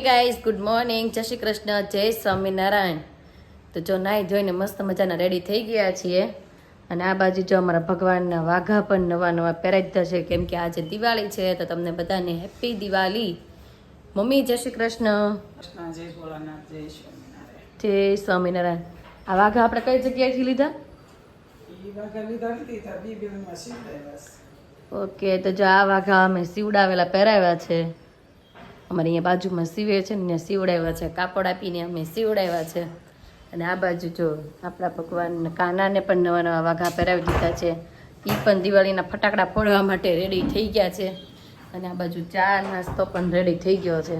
Guys good morning, જય શ્રી કૃષ્ણ, જય સ્વામિનારાયણ. તો જો નાઈ ધોઈને મસ્ત મજાના રેડી થઈ ગયા છીએ. અને આ બાજુ જો અમારા ભગવાનના વાઘા પણ નવા નવા પહેરાઈ દીધા છે, કેમ કે આજે દિવાળી છે. તો તમને બધાને હેપી દિવાળી. મમ્મી જય શ્રી કૃષ્ણ. જય સ્વામિનારાયણ. આ વાઘા આપણે કઈ જગ્યાએથી લીધા? ઓકે, તો જો આ વાઘા અમે સીવડાવેલા પહેરાવ્યા છે. અમારે અહીંયા બાજુમાં સીવે છે ને ત્યાં સીવડાવ્યા છે, કાપડ આપીને અમે સીવડાવ્યા છે. અને આ બાજુ જો આપણા ભગવાન કાનાને પણ નવા નવા વાઘા પહેરાવી દીધા છે. એ પણ દિવાળીના ફટાકડા ફોડવા માટે રેડી થઈ ગયા છે. અને આ બાજુ ચા નાસ્તો પણ રેડી થઈ ગયો છે.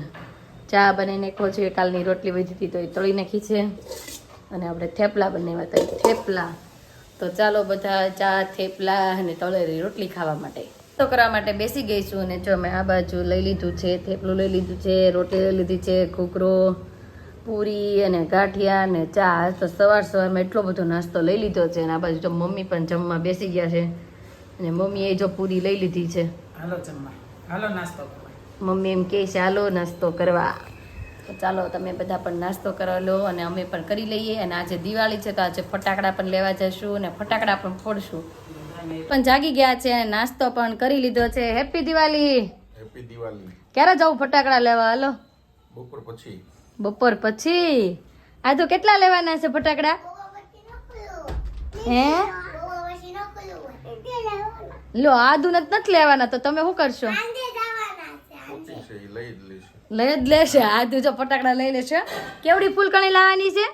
ચા બનાવી નાખ્યો છે, કાલની રોટલી વધી હતી તો એ તળી નાખી છે. અને આપણે થેપલા બનાવ્યા હતા, થેપલા. તો ચાલો બધા ચા, થેપલા અને તળેલી રોટલી ખાવા માટે તો કરવા માટે બેસી ગઈ છું. અને જો મેં આ બાજુ લઈ લીધું છે, થેપલું લઈ લીધું છે, રોટલી લઈ લીધી છે, ઘૂઘરો, પૂરી અને ગાંઠિયા અને ચા. તો સવારમાં એટલો બધો નાસ્તો લઈ લીધો છે. અને આ બાજુ જો મમ્મી પણ જમવા બેસી ગયા છે. અને મમ્મીએ જો પૂરી લઈ લીધી છે. હાલો જમવા, હાલો નાસ્તો કરવા. મમ્મી એમ કહે છે હાલો નાસ્તો કરવા. તો ચાલો તમે બધા પણ નાસ્તો કરવા લો અને અમે પણ કરી લઈએ. અને આજે દિવાળી છે તો આજે ફટાકડા પણ લેવા જશું અને ફટાકડા પણ ફોડશું. પણ જાગી ગયા છે અને નાસ્તો પણ કરી લીધો છે. હેપી દિવાળી. હેપી દિવાળી. ક્યારે જવું ફટાકડા લેવા? હાલો બપોર પછી. બપોર પછી. આ તો કેટલા લેવાના છે ફટાકડા? હે લો, આદુ નથી લેવાના તો તમે શું કરશો? લઈ જ લેશે. આદુ જો ફટાકડા લઈ લેશે. કેવડી ફૂલકણી લાવવાની છે?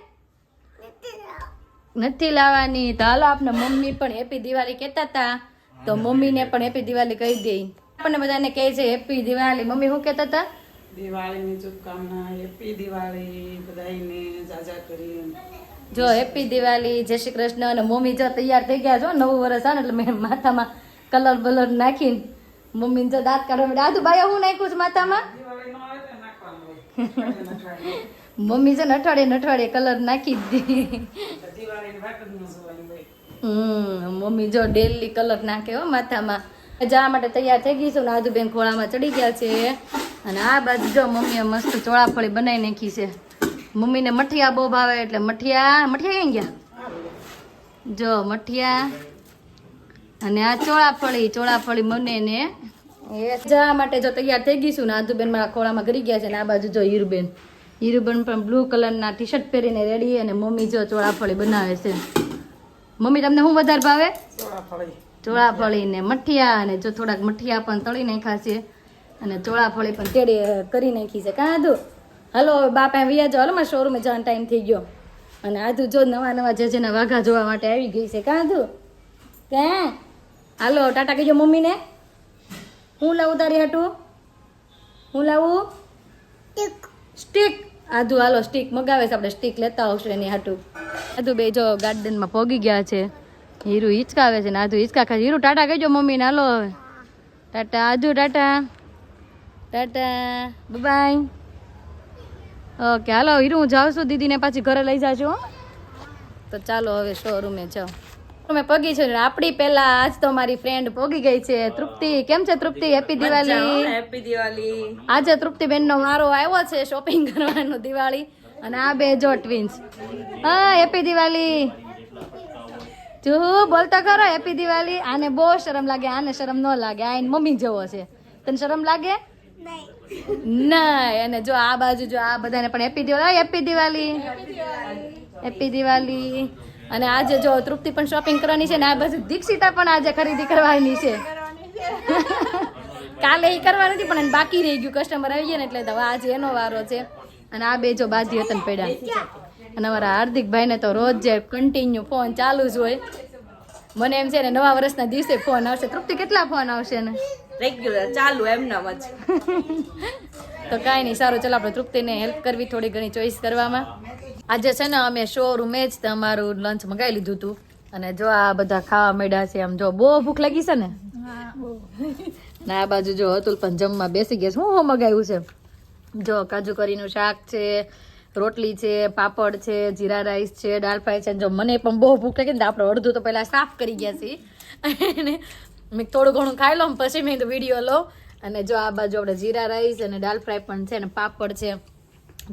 નથી લાવવાની. તો હાલો આપણે મમ્મી પણ હેપી દિવાળી કહેતા હતા તો મમ્મીને પણ હેપી દિવાળી કહી દે. આપણને બધાને કહે છે હેપી દિવાળી. મમ્મી શું કહેતા હતા? દિવાળીની શુભકામના. હેપી દિવાળી બધાને જાજા કરી. જો હેપી દિવાળી, જય શ્રી કૃષ્ણ. અને મમ્મી જો તૈયાર થઈ ગયા છો, નવું વર્ષ આવે ને એટલે મેં માથામાં કલર બલર નાખીને મમ્મીને જો દાંત કાઢવા માંડ્યા. આદુ ભાઈ હું નાખ્યું છે માથામાં? મમ્મી છે ને અઠવાડિયે કલર નાખી દીધી. મમ્મી જો ડેલી કલર નાખે હો માથામાં. જવા માટે તૈયાર થઈ ગઈ છું ને આદુબેન ખોળામાં ચડી ગયા છે. અને આ બાજુ જો મમ્મીએ મસ્ત ચોળાફળી બનાવી નાખી છે. મમ્મીને મઠિયા બહુ ભાવે એટલે મઠિયા ક્યાં ગયા? જો મઠિયા અને આ ચોળાફળી મને ને જવા માટે જો તૈયાર થઈ ગઈ છું ને આદુબેન મારા ખોળામાં ગરી ગયા છે. ને આ બાજુ જો હીરુબેન પણ બ્લુ કલરના ટી શર્ટ પહેરીને રેડી. અને મમ્મી જો ચોળાફળી બનાવે છે. મમ્મી તમને શું વધારે ભાવે? ચોળાફળી ને મઠિયા. અને જો થોડાક મઠિયા પણ તળી નાખ્યા છે અને ચોળાફળી પણ તેડી કરી નાખી છે. કાં આદુ હાલો બાપા વ્યા જાઓ. હાલો મારા શોરૂમે જવાનો ટાઈમ થઈ ગયો. અને આદુ જો નવા જેના વાઘા જોવા માટે આવી ગઈ છે. કાં આદુ ક્યાં? હાલો ટાટા કહેજો મમ્મીને. હું લાવું તારી હાટું? હું લાવું? સ્ટીક. આદુ હાલો સ્ટીક મગાવે છે, આપણે સ્ટીક લેતા આવશું એની હાટું. આદુ બે જો ગાર્ડનમાં પોગી ગયા છે. હીરુ હિંચકાવે છે ને આદુ હિંચકા ખાય. હીરુ ટાટા કહેજો મમ્મીને. હાલો હવે ટાટા આદુ, ટાટા બાય. ઓકે હાલો હીરુ હું જાઉં છું, દીદીને પાછી ઘરે લઈ જાજો. તો ચાલો હવે શોરૂમે જાઓ. મેં પગી છે આપણી પહેલા આજ તો મારી ફ્રેન્ડ પોગી ગઈ છે. તૃપ્તિ કેમ છે? તૃપ્તિ હેપી દિવાળી. હેપી દિવાળી. આજે તૃપ્તિ બેન નો વારો આવ્યો છે શોપિંગ કરવાનો દિવાળી. અને આ બે જો ટ્વિન્સ. હા હેપી દિવાળી. જો બોલતા કરો હેપી દિવાળી. આને બહુ શરમ લાગે, આને શરમ ન લાગે. આ મમ્મી જેવો છે. તને શરમ લાગે? નહીં. અને જો આ બાજુ જો આ બધાને પણ happy Diwali. Happy Diwali, happy Diwali. અને આજે જો તૃપ્તિ પણ શોપિંગ કરવાની છે ને આ બાજુ દીક્ષિતા પણ આજે ખરીદી કરવાની છે. કાલે એ કરવા નથી પણ બાકી રહી ગયું, કસ્ટમર આવી ગયા ને એટલે આજે એનો વારો છે. અને આ બે જો બાજી હતા ને પડ્યા. અને અમારા હાર્દિકભાઈ ને તો રોજ જે કન્ટિન્યુ ફોન ચાલુ જ હોય. મને એમ છે ને નવા વર્ષના દિવસે ફોન આવશે. તૃપ્તિ કેટલા ફોન આવશે ને? રેગ્યુલર ચાલુ એમનામ જ. તો કાંઈ નહીં, સારું ચાલો આપણે તૃપ્તિને હેલ્પ કરવી થોડી ઘણી ચોઈસ કરવામાં. આજે છે ને અમે શોરૂમે જ તમારું લંચ મગાવી લીધું હતું. અને જો આ બધા ખાવા માંડ્યા છે. આમ જો બહુ ભૂખ લાગી છે ને. ના આ બાજુ જો અતુલ પણ જમવા બેસી ગયા છે. શું મગાવ્યું છે? જો કાજુ કરીનું શાક છે, રોટલી છે, પાપડ છે, જીરા રાઈસ છે, દાળ ફ્રાય છે. જો મને પણ બહુ ભૂખ લાગી ને આપણે અડધું તો પહેલા સાફ કરી ગયા છીએ. અને મેં થોડું ઘણું ખાઈ લઉં પછી મેં તો વિડીયો લો. અને જો આ બાજુ આપણે જીરા રાઈસ અને દાળ ફ્રાય પણ છે ને પાપડ છે.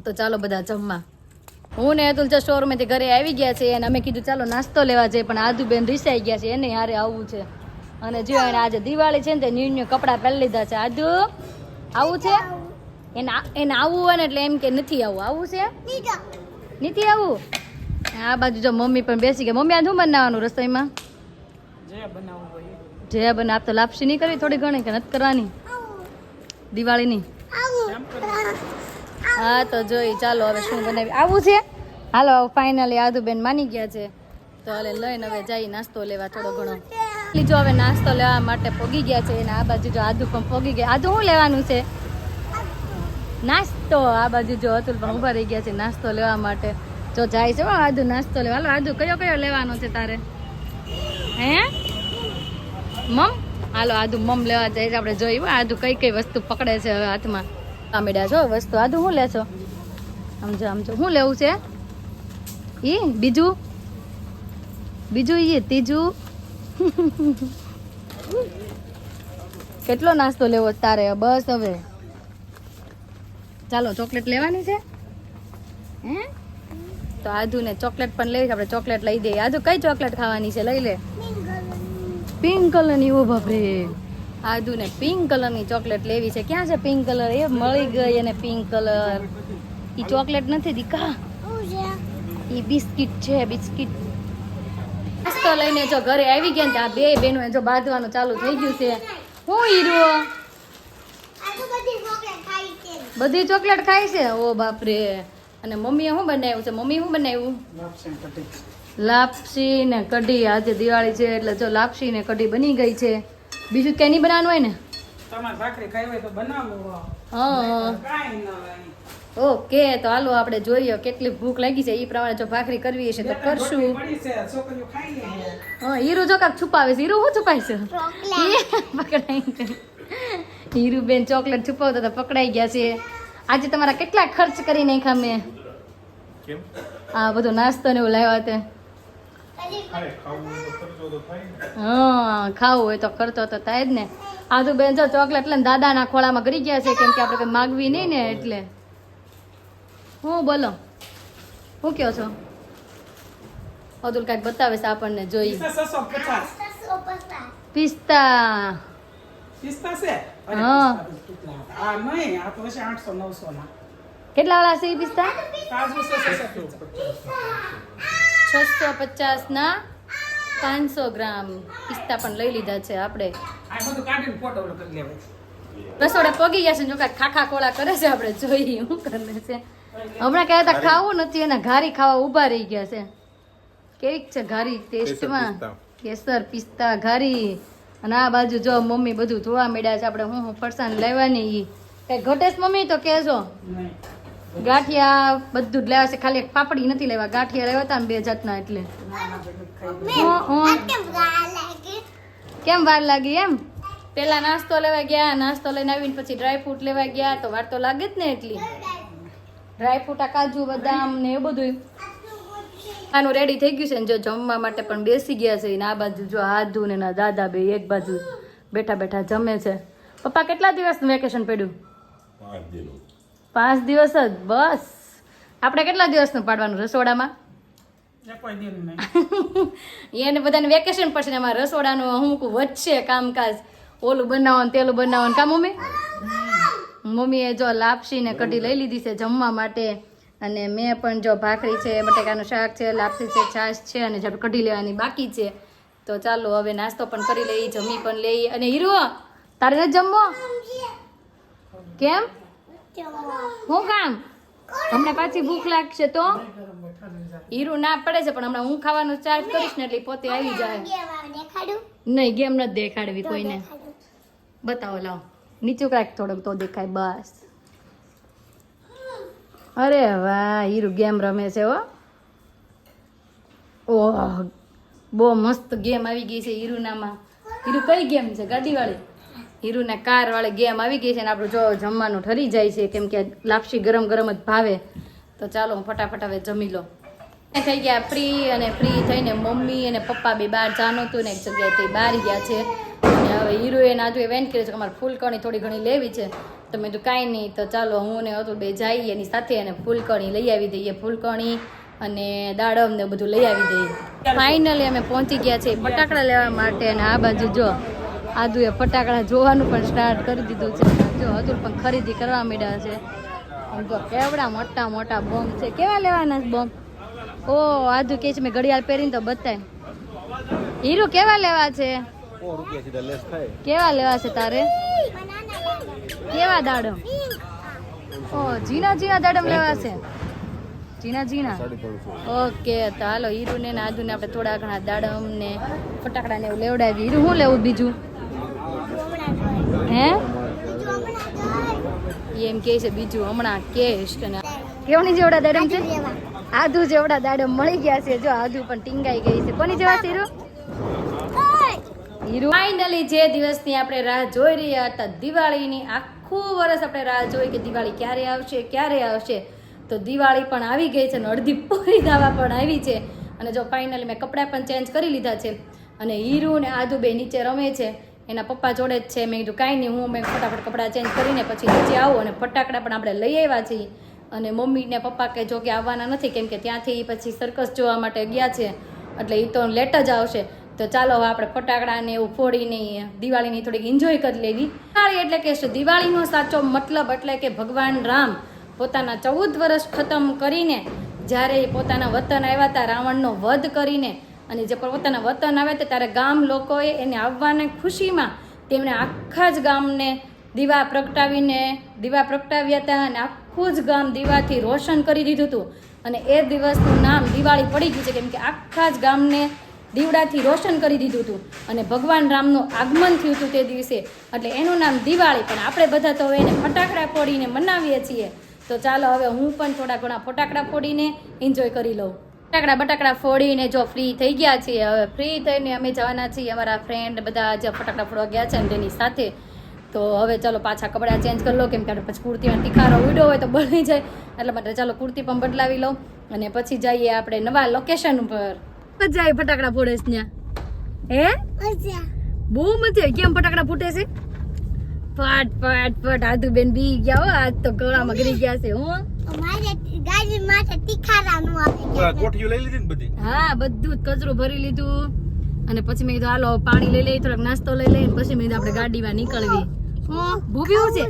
તો ચાલો બધા જમવા. હું ને અતુલ શોરૂમેથી ઘરે આવી ગયા છે અને અમે કીધું ચાલો નાસ્તો લેવા જઈએ, પણ આદુબેન રીસાઈ ગયા છે, એને હારે આવવું છે. અને જો એને આજે દિવાળી છે ને તે ન્યૂ કપડાં પહેરી લીધા છે. આદુ આવું છે એને આવવું હોય ને એટલે એમ કે નથી આવવું છે નથી આવવું. આ બાજુ જો મમ્મી પણ બેસી ગયા. મમ્મી આ શું બનાવવાનું રસોઈમાં? જે બને આપ તો લાપસી નહીં કરવી થોડી ઘણી કે નથી કરવાની દિવાળીની? હા તો જોઈ ચાલો હવે શું બનાવી. આવું છે? હાલો ફાઇનલી આદુબેન માની ગયા છે, તો હાલે લઈને હવે જઈ નાસ્તો લેવા થોડો ઘણો. જો હવે નાસ્તો લેવા માટે પોગી ગયા છે અને આ બાજુ જો આદુ પણ પોગી ગયા. આદુ શું લેવાનું છે? નાસ્તો. આ બાજુ જો અતુલ પણ ઉભા રહી ગયા છે નાસ્તો લેવા માટે. જો જાય છે આદુ નાસ્તો લેવા. હાલો આદુ કયો લેવાનો છે તારે? હે મમ? હાલો આદુ મમ લેવા જાય છે. આપણે જોયું આદુ કઈ વસ્તુ પકડે છે હવે હાથમાં. આમેડા છો વસ્તુ. આદુ શું લેશો? સમજો શું લેવું છે? બીજું ત્રીજું કેટલો નાસ્તો લેવો તારે? બસ હવે ચાલો ચોકલેટ લેવાની છે હે? તો આદુ ને ચોકલેટ પણ લેવી છે. આપણે ચોકલેટ લઈ દઈએ. આદુ કઈ ચોકલેટ ખાવાની છે? લઈ લે. પિંક કલરની. ઓ બાપરે, આદુ ને પિંક કલરની ચોકલેટ લેવી છે. ક્યાં છે પિંક કલર? એ મળી ગઈ. અને પિંક કલર ઈ ચોકલેટ નથી દીકા, ઈ બિસ્કિટ છે. બિસ્કિટ નાસ્તો લઈને જો ઘરે આવી ગયા ને ત્યાં બે બહેનો જો બાંધવાનું ચાલુ થઈ ગયું છે. હું હીરો બધી ચોકલેટ ખાય છે? ઓ બાપરે. અને મમ્મીએ શું બનાવ્યું છે? મમ્મી શું બનાવ્યું? લાપસી ને કઢી. આજે દિવાળી છે એટલે જો લાપસી ને કઢી બની ગઈ છે. બીજું કઈ નહીં બનાવવાનું હોય ને? તમારે ભાખરી ખાઈ હોય તો બનાવો. હા કાઈ ન હોય. ઓકે તો હાલો આપણે જોઈએ કેટલી ભૂખ લાગી છે એ પ્રમાણે જો ભાખરી કરવી હશે તો કરશું. પડી છે છોકરીઓ ખાઈ લે. હા હીરો જો કાક છુપાવે છે. હીરો શું છુપાય છે? પકડાઈ હીરુ બેન ચોકલેટ છુપાવતા તો પકડાઈ ગયા છે. આજે તમારા કેટલા ખર્ચ કરી નાખ્યા મેં? કેમ? આ બધો નાસ્તો ને એવું લાવ્યા તે. અરે ખાવું તો ખર્ચો તો થાય ને. હા ખાવું હોય તો ખર્ચો તો થાય જ ને. આદુ બેન જો ચોકલેટ લઈને દાદાના ખોળામાં ગરી ગયા છે, કેમ કે આપણે કઈ માગવી નહીં ને એટલે. હું બોલો શું કહો છો? અતુલ કાંઈક બતાવે છે આપણને, જોઈએ. 650. પિસ્તા. પિસ્તા છે? અરે હા. પિસ્તા. આ નહીં, આ તો છે 800 900 ના. કેટલા વાળા છે એ પિસ્તા? કાજુ છે 650 ના 500 ગ્રામ પિસ્તા પણ લઈ લીધા છે આપણે. આ બધું કાઢીને ફોટો કરી લેવાય. રસોડે પગી ગયા છે જો કાંઈક ખાખા ખોળા કરે છે. આપણે જોઈએ શું કરે છે. હમણાં કહેતા હતા ખાવું નથી અને ઘારી ખાવા ઊભા રહી ગયા છે. કેવીક છે ઘારી ટેસ્ટમાં? કેસર પિસ્તા ઘારી. અને આ બાજુ જો મમ્મી બધું ધોવા મળ્યા છે. આપણે હું ફરસાણ લેવાની ઈ કઈ ઘટેશ મમ્મી તો કહેજો. નહીં. ગાંઠિયા બધું જ લેવા છે, ખાલી એક પાપડી નથી લેવા. ગાંઠિયા લેવા હતા ને 2 જાતના એટલે. કેમ વાર લાગી એમ? પેલા નાસ્તો લેવા ગયા, નાસ્તો લઈને આવીને પછી ડ્રાયફ્રૂટ લેવા ગયા તો વાર તો લાગે જ ને એટલી. ડ્રાયફ્રૂટ કાજુ બદામ ને એ બધું આનું રેડી થઈ ગયું છે ને જો જમવા માટે પણ બેસી ગયા છે. ને આ બાજુ જો આદુ ને ના દાદા બે એક બાજુ બેઠા બેઠા જમે છે. પપ્પા કેટલા દિવસનું વેકેશન પડ્યું? 5 દિવસ જ બસ. આપણે કેટલા દિવસનું પાડવાનું રસોડામાં? કોઈ દિન નહીં. એને બધાને વેકેશન પડશે ને એમાં રસોડાનું અમુક વધશે કામકાજ. ઓલું બનાવવાનું તેલું બનાવવાનું. કા મમ્મી? મમ્મીએ જો લાપસી ને કઢી લઈ લીધી છે જમવા માટે. અને મેં પણ જો ભાખરી છે, બટેકાનું શાક છે, લાપસી છે, છાશ છે અને જો કઢી લેવાની બાકી છે. તો ચાલો હવે નાસ્તો પણ કરી લઈએ, જમી પણ લઈએ. અને હીરો તારે નથી જમવો? કેમ? હું કામ? હમણાં પાછી ભૂખ લાગશે તો? હીરો ના પડે છે પણ હમણાં હું ખાવાનું ચાર્જ કરીશ ને એટલે પોતે આવી જાય. નહીં ગેમ નથી દેખાડવી કોઈને. બતાવો લાવો નીચું કાંઈક થોડોક તો દેખાય બસ. અરે વાહ હીરુ ગેમ રમે છે હો. ઓહ બહુ મસ્ત ગેમ આવી ગઈ છે હીરુનામાં. હીરુ કઈ ગેમ છે? ગાડીવાળી? હીરુને કાર વાળી ગેમ આવી ગઈ છે ને આપણું જો જમવાનું ઠરી જાય છે કેમ કે લાપસી ગરમ ગરમ જ ભાવે. તો ચાલો હું ફટાફટ હવે જમી લો. થઈ ગયા ફ્રી અને ફ્રી થઈને મમ્મી અને પપ્પા બે બહાર જવાનું હતું ને એક જગ્યાએ તે બહાર ગયા છે. અને હવે હીરોએ નાજુ ઇવેન્ટ કર્યો છે કે અમારે ફૂલકણી થોડી ઘણી લેવી છે. તો મેં કીધું કાંઈ નહીં, તો ચાલો હું ને હતું બે જઈએ એની સાથે અને ફૂલકણી લઈ આવી દઈએ. ફૂલકણી અને દાડમ ને બધું લઈ આવી દઈએ. ફાઇનલી અમે પહોંચી ગયા છીએ ફટાકડા લેવા માટે. અને આ બાજુ જો આદુએ ફટાકડા જોવાનું પણ સ્ટાર્ટ કરી દીધું છે. જો હતું પણ ખરીદી કરવા માંડ્યા છે. આમ તો કેવડા મોટા મોટા બોમ્બ છે. કેવા લેવાના બોમ્બ? ઓ આદુ કે છે મેં ઘડિયાળ પહેરીને તો બતાય. હીરો કેવા લેવા છે? કેવા લેવા છે તારે? કેવા દાડમ? ઓ ઝીણા ઝીણા દાડમ લેવા છે. ઝીણા ઝીણા. ઓકે તો હાલો હીરુ ને આદુ ને આપણે થોડા ઘણા દાડમ ને ફટાકડા ને એવું લેવડાવી. હીરુ શું લેવું બીજું? હે એમ કે છે બીજું હમણાં કેશ. કેવની જેવડા દાડમ છે? આદુ જેવડા દાડમ મળી ગયા છે. જો આદુ પણ ટીંગાઈ ગઈ છે. કોની જેવા છે હીરુ? હીરુ ફાઇનલી જે દિવસની આપણે રાહ જોઈ રહ્યા હતા, દિવાળીની, આખું વર્ષ આપણે રાહ જોઈ કે દિવાળી ક્યારે આવશે ક્યારે આવશે. તો દિવાળી પણ આવી ગઈ છે અને અડધી પૂરી દાવા પણ આવી છે. અને જો ફાઇનલી મેં કપડાં પણ ચેન્જ કરી લીધા છે અને હીરુ ને આદુ બે નીચે રમે છે એના પપ્પા જોડે જ છે. મેં કીધું કાંઈ નહીં, હું મેં ફટાફટ કપડાં ચેન્જ કરીને પછી નીચે આવું. અને ફટાકડા પણ આપણે લઈ આવ્યા છીએ. અને મમ્મી ને પપ્પા કે જો કે આવવાના નથી કેમ કે ત્યાંથી પછી સર્કસ જોવા માટે ગયા છે એટલે એ તો લેટ જ આવશે. તો ચાલો હવે આપણે ફટાકડાને એવું ફોડીને દિવાળીની થોડીક એન્જોય કરી લેવી. દિવાળી એટલે કે દિવાળીનો સાચો મતલબ એટલે કે ભગવાન રામ પોતાના 14 વર્ષ ખતમ કરીને જ્યારે પોતાના વતન આવ્યા હતા, રાવણનો વધ કરીને, અને જે પોતાના વતન આવ્યા હતા ત્યારે ગામ લોકોએ એને આવવાની ખુશીમાં તેમણે આખા જ ગામને દીવા પ્રગટાવ્યા હતા અને આખું જ ગામ દીવાથી રોશન કરી દીધું હતું. અને એ દિવસનું નામ દિવાળી પડી ગયું છે કેમ કે આખા જ ગામને દીવડાથી રોશન કરી દીધું હતું અને ભગવાન રામનું આગમન થયું હતું તે દિવસે, એટલે એનું નામ દિવાળી. પણ આપણે બધા તો એને ફટાકડા ફોડીને મનાવીએ છીએ. તો ચાલો હવે હું પણ થોડા ઘણા ફટાકડા ફોડીને એન્જોય કરી લઉં. બટાકડા ફોડીને જો ફ્રી થઈ ગયા છીએ. હવે ફ્રી થઈને અમે જવાના છીએ અમારા ફ્રેન્ડ બધા જે ફટાકડા ફોડવા ગયા છે ને તેની સાથે. તો હવે ચાલો પાછા કપડાં ચેન્જ કરી લો કેમ કે પછી કુર્તીમાં તીખારો ઉડ્યો હોય તો બળી જાય, એટલે માટે ચાલો કુર્તી પણ બદલાવી લઉં અને પછી જઈએ આપણે નવા લોકેશન ઉપર. મજા આવી ફટાકડા ફોડે છે ત્યાં? હે બહુ મજા આવી. કેમ ફટાકડા ફૂટે છે? ફાટ ફાટ ફાટ. આદુ બેન બી ગયા હો, આજ તો ગળામાં ગરી ગયા છે. હું હા બધું જ કચરું ભરી લીધું અને પછી મેં કીધું હાલો પાણી લઈ લઈ, થોડોક નાસ્તો લઈ લઈ, પછી મેં કીધું આપણે ગાડીમાં નીકળવી. ભૂખ્યું છે?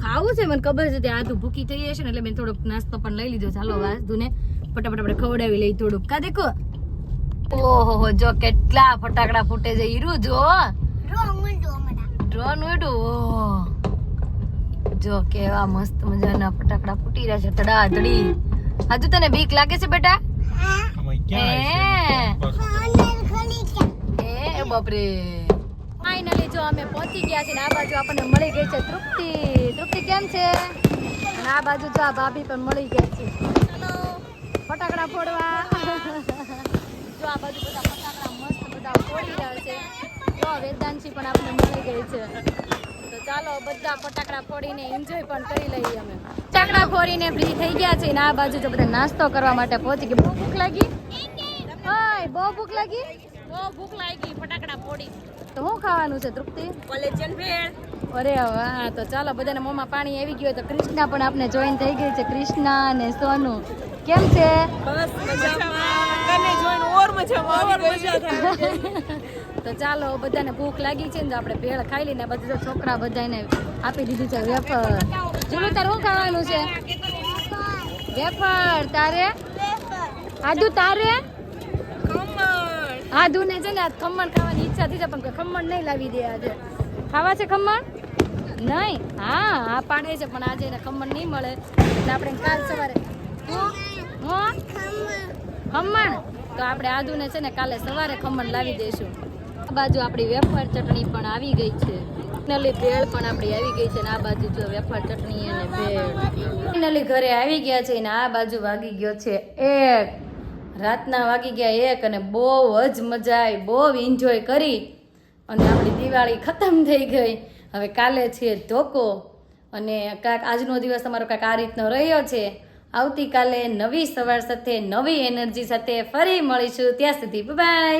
ખાવું છે મને ખબર છે. આદુ ભૂખી થઈ જશે ને એટલે મેં થોડોક નાસ્તો પણ લઈ લીધો. ચાલો આદુ ને ફટાફટ આપણે ખવડાવી લઈ થોડુંક. કા દેખો ઓહો જો કેટલા ફટાકડા ફૂટે છે. હીરુ જો ડ્રોન ઉડ્યું. જો કેવા મસ્ત મજાના ફટાકડા ફૂટી રહ્યા છે ધડાધડી. હજુ તને બીક લાગે છે બેટા? બાપરે. ફાઇનલી જો અમે પહોંચી ગયા છીએ. આ બાજુ આપણને મળી ગઈ છે તૃપ્તિ. તૃપ્તિ કેમ છે? અને આ બાજુ જો આ ભાભી પણ મળી ગયા છે. ચાલો ફટાકડા ફોડવા. જો આ બાજુ બધા ફટાકડા મસ્ત બધા ફોડી રહ્યા છે. જો વેદાંશી પણ આપણે મળી ગઈ છે. તો ચાલો બધા ફટાકડા ફોડીને એન્જોય પણ કરી લઈએ. અમે ફટાકડા ફોડીને ફ્રી થઈ ગયા છે ને આ બાજુ જો બધા નાસ્તો કરવા માટે પહોંચી ગયા. બહુ ભૂખ લાગી? બહુ ભૂખ લાગી? બહુ ભૂખ લાગી ફટાકડા ફોડી. તો શું ખાવાનું છે તૃપ્તિ? કોલેજન ભેળ. અરે વાહ. તો ચાલો બધાને મોંમાં પાણી આવી ગયું. તો કૃષ્ણા પણ આપણે જોઈન થઈ ગઈ છે. કૃષ્ણા અને સોનુ કેમ છે? બસ મજામાં. કને જોઈને ઓર મજામાં આવી ગઈ છે. તો ચાલો બધાને ભૂખ લાગી છે ને તો આપણે ભેળ ખાઈ લઈને બધા છોકરા બધાને આપી દીધું છે વેફર. જુલું તારે શું ખાવાનું છે? વેફર. તારે? આદુ તારે? આદુ ને છે ને આજ ખમણ ખાવાની ઈચ્છા થઈ છે પણ ખમણ નહીં લાવી દે. આજે ખાવા છે ખમણ? નહીં. હા પાડે છે પણ આજે એને ખમણ નહીં મળે એટલે આપણે કાલ સવારે ખમણ તો આપણે આદુને છે ને કાલે સવારે ખમણ લાવી દઈશું. આ બાજુ આપણી વેફર ચટણી પણ આવી ગઈ છે. ફાઇનલી ભેળ પણ આપણી આવી ગઈ છે ને આ બાજુ જો વેફર ચટણી અને ભેળ ફાઇનલી ઘરે આવી ગયા છે ને આ બાજુ વાગી ગયો છે 1. રાતના વાગી ગયા 1 અને બહુ જ મજા આવી, બહુ એન્જોય કરી અને આપણી દિવાળી ખતમ થઈ ગઈ. હવે કાલે છે ધોકો અને કાંઈક આજનો દિવસ અમારો કાંઈક આ રીતનો રહ્યો છે. આવતીકાલે નવી સવાર સાથે નવી એનર્જી સાથે ફરી મળીશું. ત્યાં સુધી બાય.